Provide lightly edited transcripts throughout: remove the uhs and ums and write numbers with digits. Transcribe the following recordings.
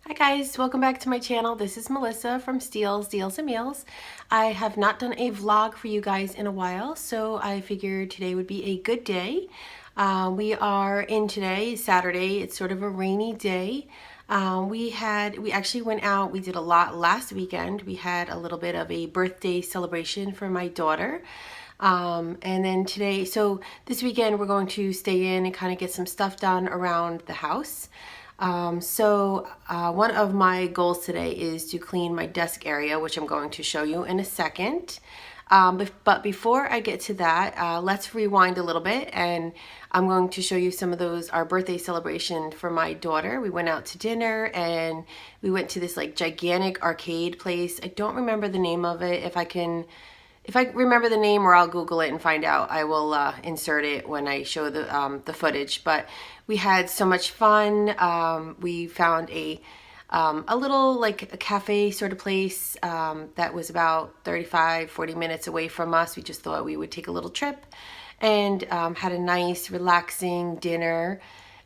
Hi guys, welcome back to my channel. This is Melissa from Steals, Deals and Meals. I have not done a vlog for you guys in a while, so I figured today would be a good day. We are in today, Saturday. It's sort of a rainy day. We actually went out, we did a lot last weekend. We had a little bit of a birthday celebration for my daughter. And then today, so this weekend we're going to stay in and kind of get some stuff done around the house. One of my goals today is to clean my desk area, which I'm going to show you in a second. But before I get to that, let's rewind a little bit, and I'm going to show you some of our birthday celebration for my daughter. We went out to dinner and we went to this like gigantic arcade place. I don't remember the name of it. If I remember the name, or I'll Google it and find out, I will insert it when I show the footage. But we had so much fun. We found a little like a cafe sort of place that was about 35-40 minutes away from us. We just thought we would take a little trip and had a nice relaxing dinner.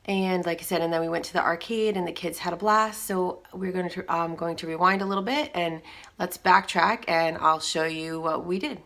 And like I said, and then we went to the arcade and the kids had a blast. So we're going to rewind a little bit and let's backtrack, and I'll show you what we did.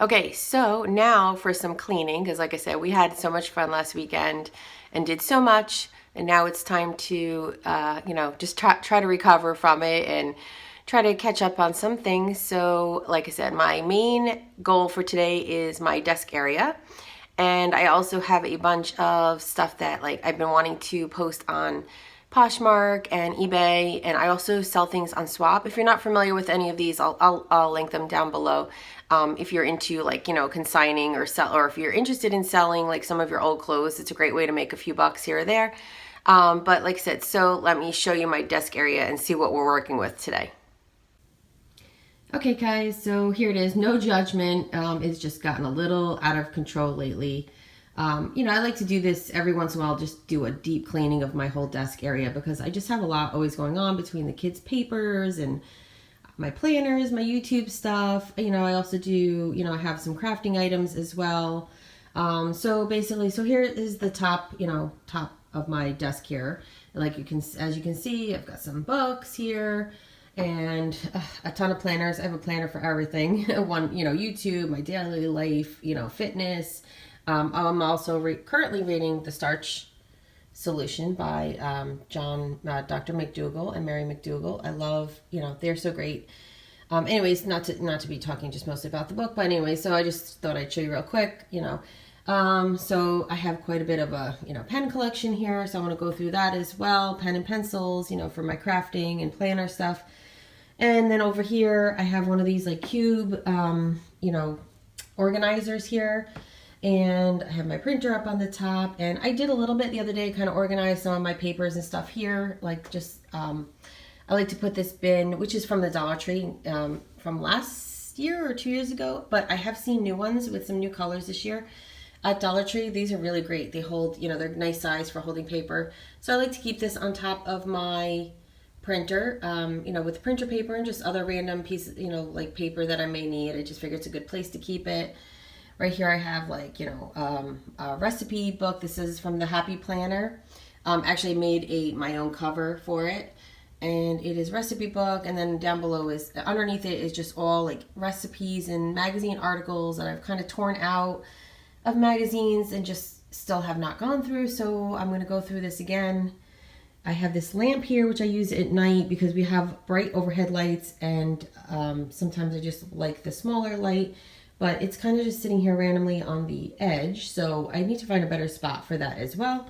Okay, so now for some cleaning, because like I said, we had so much fun last weekend and did so much, and now it's time to, just try to recover from it and try to catch up on some things. So, like I said, my main goal for today is my desk area. And I also have a bunch of stuff that like I've been wanting to post on Poshmark and eBay, and I also sell things on Swap. If you're not familiar with any of these, I'll link them down below. If you're into like consigning or sell, or if you're interested in selling like some of your old clothes, it's a great way to make a few bucks here or there. But like I said, so let me show you my desk area and see what we're working with today. Okay, guys, so here it is. No judgment. It's just gotten a little out of control lately. I like to do this every once in a while, just do a deep cleaning of my whole desk area because I just have a lot always going on between the kids' papers and my planners, my YouTube stuff. I also do, I have some crafting items as well. So basically, so here is the top of my desk here. Like as you can see, I've got some books here and a ton of planners. I have a planner for everything. One, YouTube, my daily life, fitness. I'm also currently reading The Starch Solution by Dr. McDougall and Mary McDougall. I love, they're so great. Anyways, not to be talking just mostly about the book, but anyway, so I just thought I'd show you real quick, So I have quite a bit of a, pen collection here, so I want to go through that as well. Pen and pencils, for my crafting and planner stuff. And then over here, I have one of these like cube, organizers here. And I have my printer up on the top, and I did a little bit the other day, kind of organize some of my papers and stuff here, like just, I like to put this bin, which is from the Dollar Tree, from last year or 2 years ago, but I have seen new ones with some new colors this year at Dollar Tree. These are really great. They hold, they're nice size for holding paper. So I like to keep this on top of my printer, with printer paper and just other random pieces, like paper that I may need. I just figure it's a good place to keep it. Right here I have like, a recipe book. This is from the Happy Planner. Actually made my own cover for it. And it is recipe book. And then down below underneath it is just all like recipes and magazine articles that I've kind of torn out of magazines and just still have not gone through. So I'm going to go through this again. I have this lamp here, which I use at night because we have bright overhead lights. And sometimes I just like the smaller light. But it's kind of just sitting here randomly on the edge, so I need to find a better spot for that as well.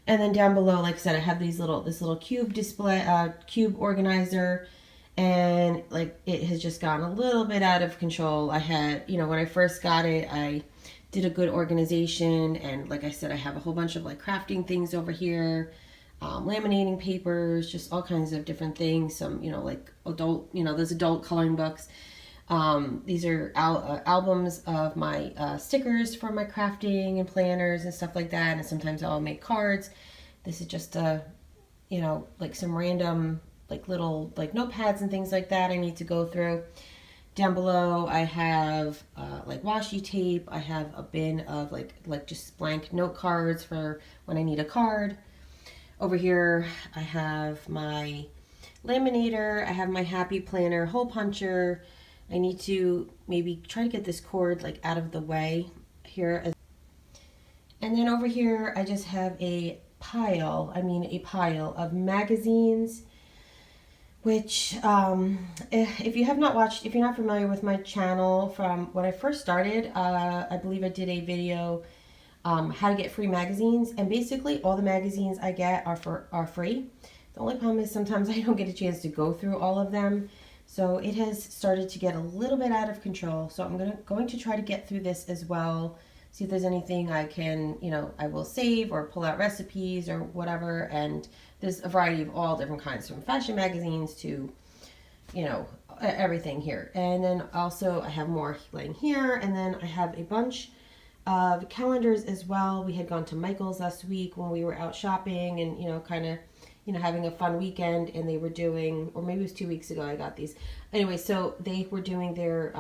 And then down below, like I said, I have this little cube display, cube organizer, and like it has just gotten a little bit out of control. I had, when I first got it, I did a good organization, and like I said, I have a whole bunch of like crafting things over here, laminating papers, just all kinds of different things. Some, like adult, those adult coloring books. These are albums of my stickers for my crafting and planners and stuff like that. And sometimes I'll make cards. This is just like some random like little like notepads and things like that I need to go through. Down below I have like washi tape. I have a bin of like just blank note cards for when I need a card. Over here I have my laminator. I have my Happy Planner hole puncher. I need to maybe try to get this cord like out of the way here. And then over here, I just have a pile of magazines, which if you're not familiar with my channel from when I first started, I believe I did a video, how to get free magazines. And basically all the magazines I get are free. The only problem is sometimes I don't get a chance to go through all of them. So it has started to get a little bit out of control. So I'm going to try to get through this as well. See if there's anything I can, I will save or pull out recipes or whatever. And there's a variety of all different kinds, from fashion magazines to, everything here. And then also I have more laying here. And then I have a bunch of calendars as well. We had gone to Michael's last week when we were out shopping and, kind of, having a fun weekend, and they were doing, or maybe it was 2 weeks ago I got these. Anyway, so they were doing their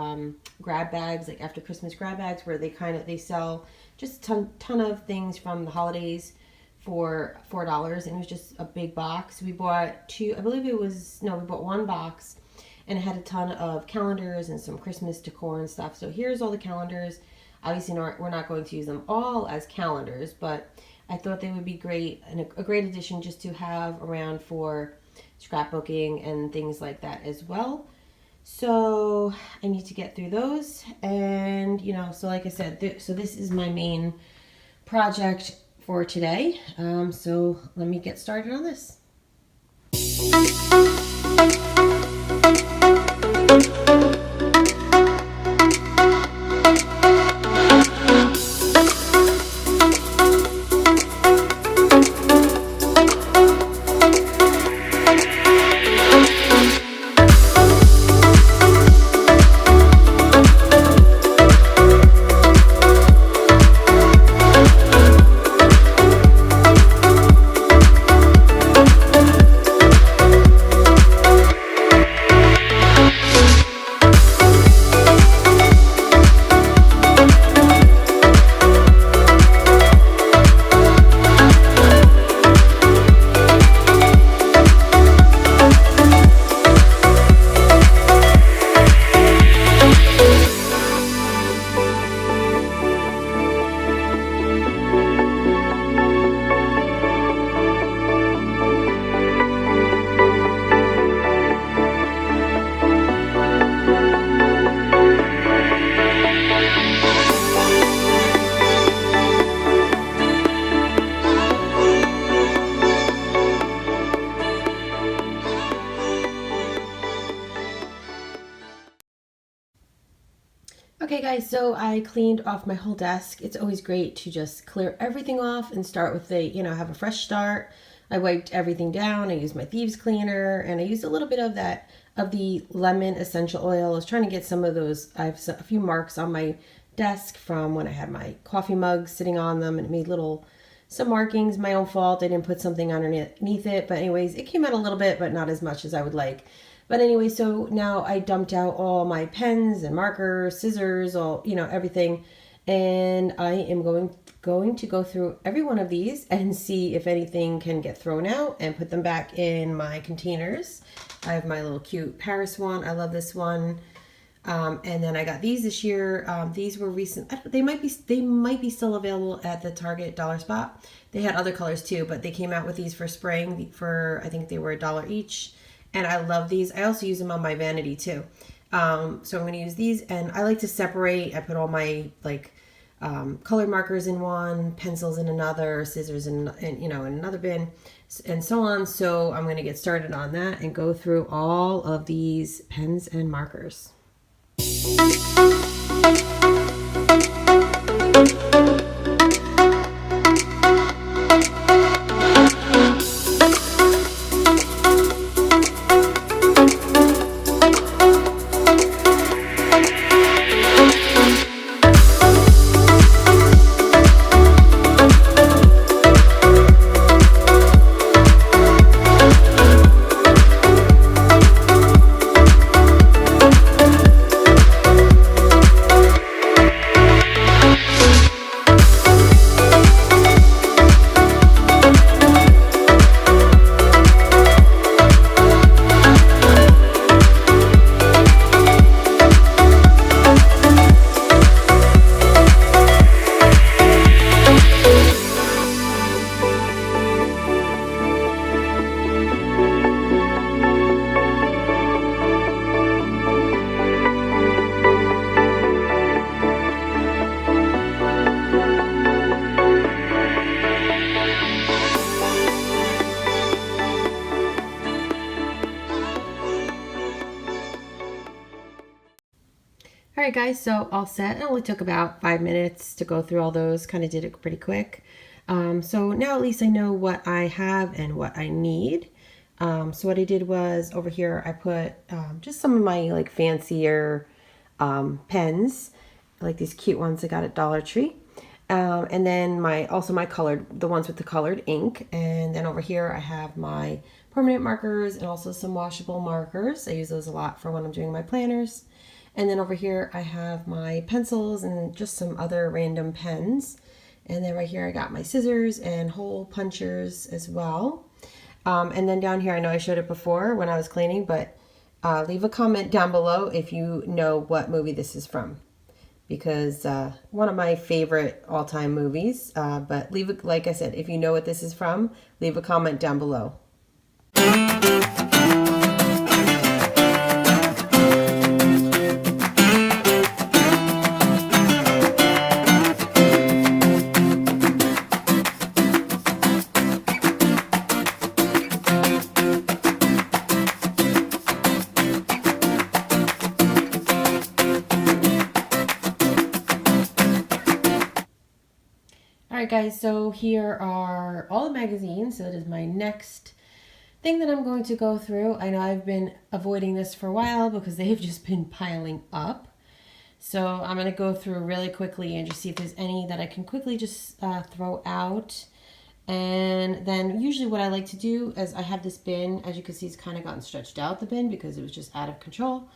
grab bags, like after Christmas grab bags, where they sell just a ton of things from the holidays for $4, and it was just a big box. We bought we bought one box, and it had a ton of calendars and some Christmas decor and stuff. So here's all the calendars. Obviously, we're not going to use them all as calendars, but I thought they would be great and a great addition just to have around for scrapbooking and things like that as well. So I need to get through those, and so like I said, so this is my main project for today. So let me get started on this. Okay guys, so I cleaned off my whole desk. It's always great to just clear everything off and start with have a fresh start. I wiped everything down. I used my thieves cleaner, and I used a little bit of the lemon essential oil. I was trying to get some of those. I have a few marks on my desk from when I had my coffee mugs sitting on them, and it made some markings. My own fault. I didn't put something underneath it, but anyways, it came out a little bit, but not as much as I would like. But anyway, so now I dumped out all my pens and markers, scissors, everything. And I am going to go through every one of these and see if anything can get thrown out and put them back in my containers. I have my little cute Paris one. I love this one. And then I got these this year. These were recent. They might be still available at the Target Dollar Spot. They had other colors too, but they came out with these for spring I think they were $1 each. And I love these. I also use them on my vanity too. So I'm going to use these, and I like to separate. I put all my colored markers in one, pencils in another, scissors in another bin, and so on. So I'm going to get started on that and go through all of these pens and markers. All right, guys, so all set. It only took about 5 minutes to go through all those. Kind of did it pretty quick. So now at least I know what I have and what I need. So what I did was over here, I put just some of my fancier pens, like these cute ones I got at Dollar Tree. And then my colored, the ones with the colored ink. And then over here I have my permanent markers and also some washable markers. I use those a lot for when I'm doing my planners. And then over here I have my pencils and just some other random pens. And then right here I got my scissors and hole punchers as well. And then down here, I know I showed it before when I was cleaning, but Leave a comment down below if you know what movie this is from, because one of my favorite all-time movies. But like I said, if you know what this is from, leave a comment down below. Alright guys, so here are all the magazines. So that is my next thing that I'm going to go through. I know I've been avoiding this for a while because they've just been piling up. So I'm going to go through really quickly and just see if there's any that I can quickly just throw out. And then usually what I like to do is I have this bin. As you can see, it's kind of gotten stretched out, the bin, because it was just out of control.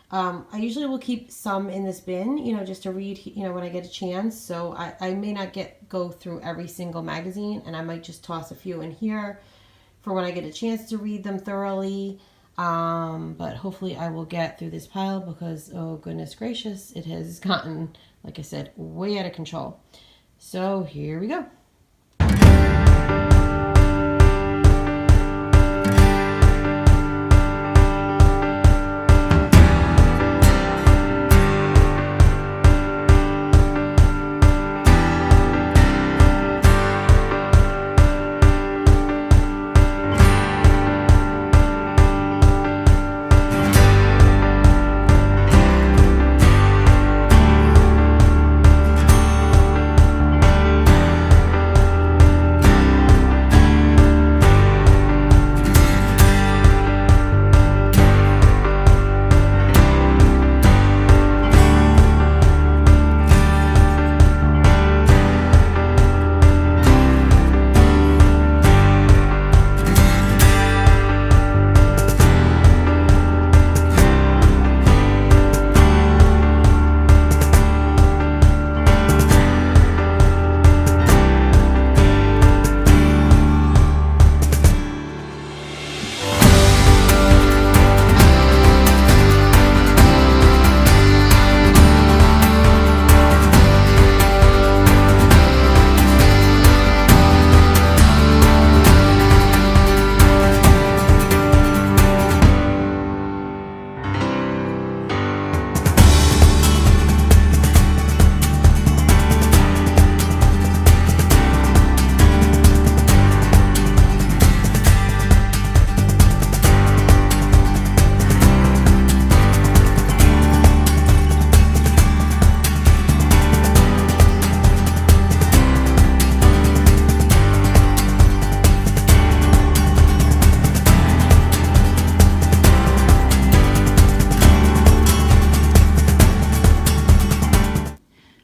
I usually will keep some in this bin, just to read, when I get a chance. So I may not go through every single magazine, and I might just toss a few in here for when I get a chance to read them thoroughly. But hopefully I will get through this pile because, oh goodness gracious, it has gotten, like I said, way out of control. So here we go.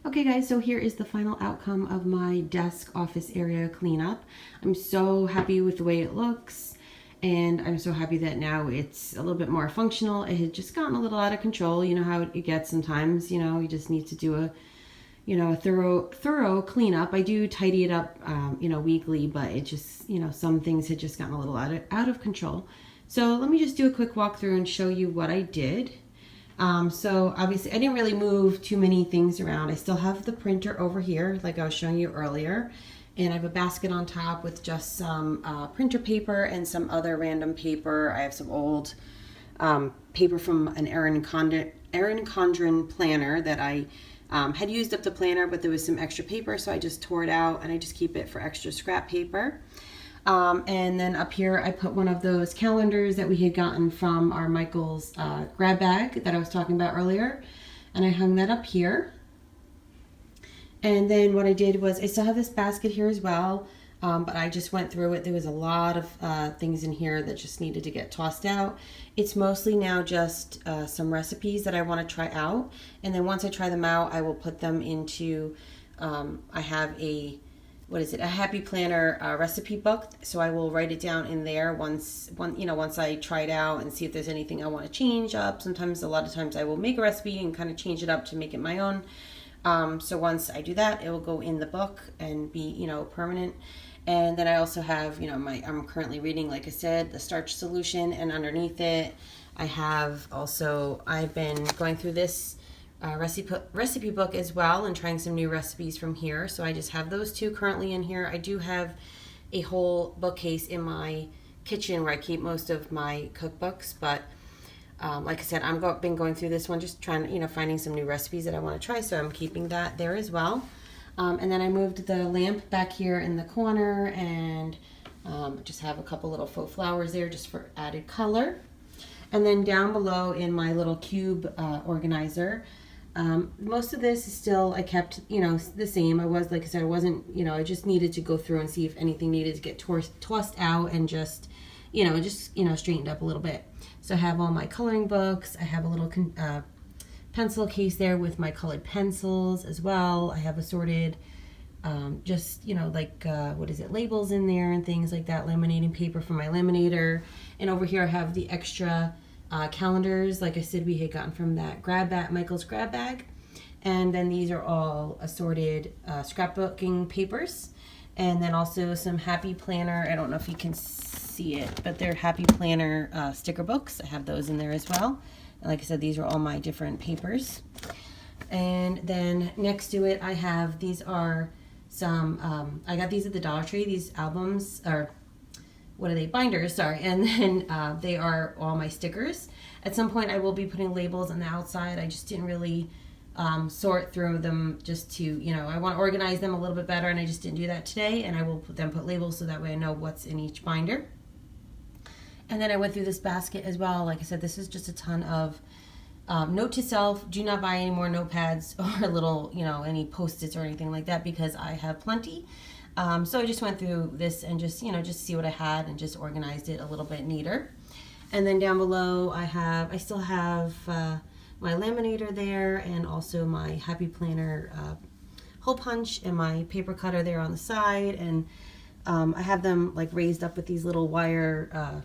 Okay guys, so here is the final outcome of my desk office area cleanup. I'm so happy with the way it looks, and I'm so happy that now it's a little bit more functional. It had just gotten a little out of control. You know how it gets sometimes, you just need to do a thorough cleanup. I do tidy it up, weekly, but it just, some things had just gotten a little out of control. So let me just do a quick walkthrough and show you what I did. So obviously I didn't really move too many things around. I still have the printer over here, like I was showing you earlier, and I have a basket on top with just some printer paper and some other random paper. I have some old paper from an Erin Condren planner that I had used up the planner, but there was some extra paper, so I just tore it out and I just keep it for extra scrap paper. And then up here I put one of those calendars that we had gotten from our Michael's grab bag that I was talking about earlier, and I hung that up here. And then what I did was, I still have this basket here as well, but I just went through it. There was a lot of things in here that just needed to get tossed out. It's mostly now just some recipes that I want to try out, and then once I try them out, I will put them into, I have a Happy Planner recipe book, so I will write it down in there once I try it out and see if there's anything I want to change up. A lot of times I will make a recipe and kind of change it up to make it my own. So once I do that, it will go in the book and be, permanent. And then I also have, I'm currently reading, like I said, the starch solution, and underneath it, I have also, I've been going through this recipe book as well and trying some new recipes from here. So I just have those two currently in here. I do have a whole bookcase in my kitchen where I keep most of my cookbooks, but like I said, I've been going through this one, just trying, finding some new recipes that I want to try, so I'm keeping that there as well. And then I moved the lamp back here in the corner, and just have a couple little faux flowers there just for added color. And then down below in my little cube organizer, most of this is still, I kept, the same. I was, like I said, I wasn't, I just needed to go through and see if anything needed to get tossed out and just, straightened up a little bit. So I have all my coloring books. I have a little pencil case there with my colored pencils as well. I have assorted, labels in there and things like that, laminating paper for my laminator. And over here I have the extra calendars, like I said, we had gotten from that Michael's grab bag. And then these are all assorted scrapbooking papers. And then also some Happy Planner, I don't know if you can see it, but they're Happy Planner sticker books. I have those in there as well. And like I said, these are all my different papers. And then next to it, I have, these are some, I got these at the Dollar Tree, these albums, or what are they? Binders, sorry. And then they are all my stickers. At some point I will be putting labels on the outside. I just didn't really sort through them just to, I want to organize them a little bit better, and I just didn't do that today. And I will put labels so that way I know what's in each binder. And then I went through this basket as well. Like I said, this is just a ton of note to self: do not buy any more notepads or little, any Post-its or anything like that, because I have plenty. So I just went through this and just, just see what I had and just organized it a little bit neater. And then down below I still have my laminator there, and also my Happy Planner hole punch and my paper cutter there on the side. And I have them like raised up with these little wire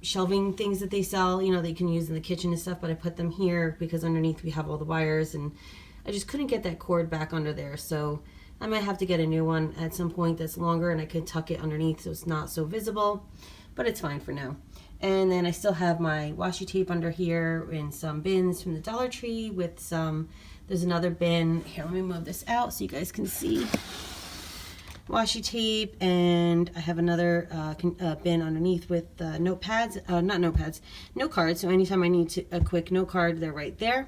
shelving things that they sell, that you can use in the kitchen and stuff, but I put them here because underneath we have all the wires, and I just couldn't get that cord back under there. So I might have to get a new one at some point that's longer, and I could tuck it underneath so it's not so visible, but it's fine for now. And then I still have my washi tape under here in some bins from the Dollar Tree with some, there's another bin. Here, let me move this out so you guys can see. Washi tape, and I have another bin underneath with note cards. So anytime I need a quick note card, they're right there.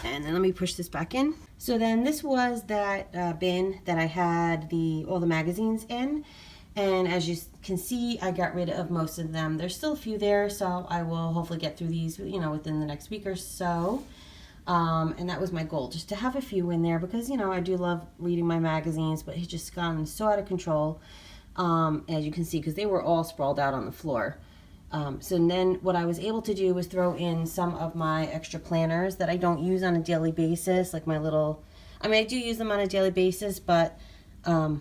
And then let me push this back in. So then this was that bin that I had all the magazines in. And as you can see, I got rid of most of them. There's still a few there, so I will hopefully get through these, within the next week or so. And that was my goal, just to have a few in there, because, I do love reading my magazines, but it's just gotten so out of control, as you can see, because they were all sprawled out on the floor. So then what I was able to do was throw in some of my extra planners that I don't use on a daily basis, like my little, I do use them on a daily basis, but, I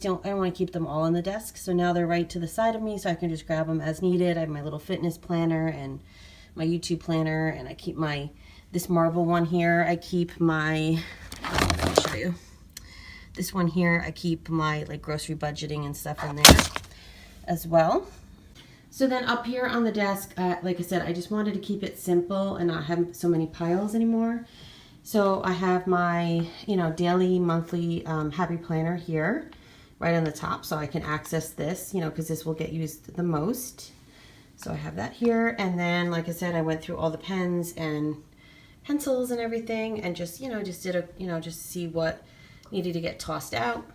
don't want to keep them all on the desk. So now they're right to the side of me, so I can just grab them as needed. I have my little fitness planner and my YouTube planner, and I keep this marble one here. I keep my, let me show you. This one here, I keep my grocery budgeting and stuff in there as well. So then up here on the desk, like I said, I just wanted to keep it simple and not have so many piles anymore. So I have my, daily, monthly Happy Planner here, right on the top, so I can access this, because this will get used the most. So I have that here, and then, like I said, I went through all the pens and pencils and everything, and just, just did just see what needed to get tossed out.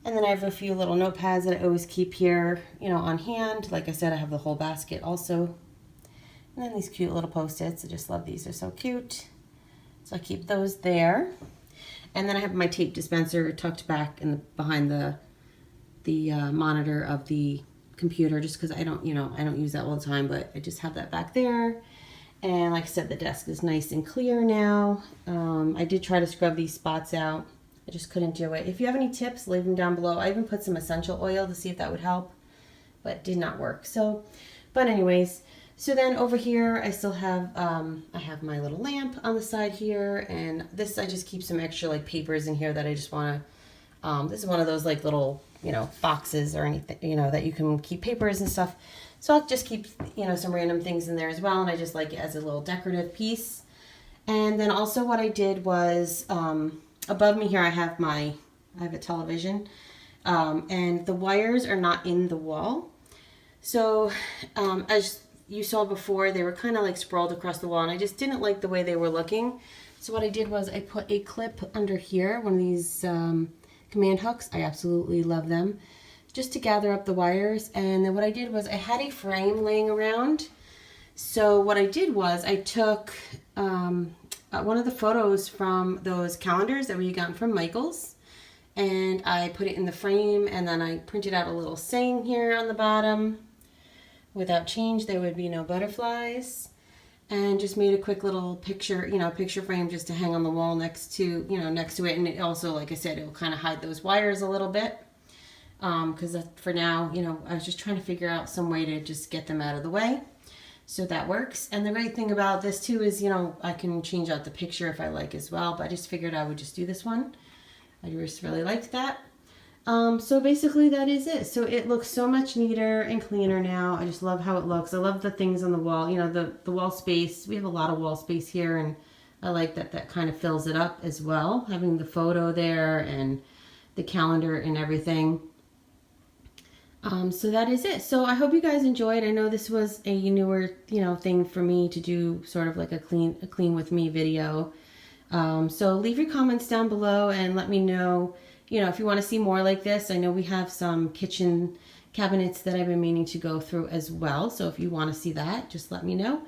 And then I have a few little notepads that I always keep here, on hand. Like I said, I have the whole basket also. And then these cute little Post-its. I just love these. They're so cute. So I keep those there. And then I have my tape dispenser tucked back behind the monitor of the computer, just because I don't use that all the time, but I just have that back there. And like I said, the desk is nice and clear now. I did try to scrub these spots out. I just couldn't do it. If you have any tips, leave them down below. I even put some essential oil to see if that would help, but it did not work. But anyways, so then over here, I still have, I have my little lamp on the side here, and this, I just keep some extra papers in here that I just want to, this is one of those little, boxes or anything, that you can keep papers and stuff. So I'll just keep, you know, some random things in there as well, and I just like it as a little decorative piece. And then also what I did was, above me here I have a television, and the wires are not in the wall. So as you saw before, they were kind of like sprawled across the wall, and I just didn't like the way they were looking. So what I did was I put a clip under here, one of these command hooks. I absolutely love them, just to gather up the wires. And then what I did was I had a frame laying around. So what I did was I took one of the photos from those calendars that we got from Michaels, and I put it in the frame, and then I printed out a little saying here on the bottom: without change there would be no butterflies. And just made a quick little picture, you know, picture frame just to hang on the wall next to, you know, next to it. And it also, like I said, it will kind of hide those wires a little bit, because for now, you know, I was just trying to figure out some way to just get them out of the way. So that works. And the great thing about this too is, you know, I can change out the picture if I like as well, but I just figured I would just do this one. I just really liked that. So basically that is it. So it looks so much neater and cleaner now. I just love how it looks. I love the things on the wall, you know, the wall space. We have a lot of wall space here, and I like that that kind of fills it up as well, having the photo there and the calendar and everything. So that is it. So I hope you guys enjoyed. I know this was a newer, you know, thing for me to do, sort of like a clean with me video. So leave your comments down below and let me know, you know, if you want to see more like this. I know we have some kitchen cabinets that I've been meaning to go through as well. So if you want to see that, just let me know.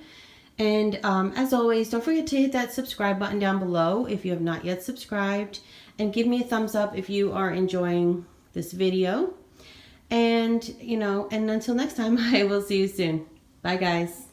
And as always, don't forget to hit that subscribe button down below if you have not yet subscribed. And give me a thumbs up if you are enjoying this video. And, you know, and until next time, I will see you soon. Bye, guys.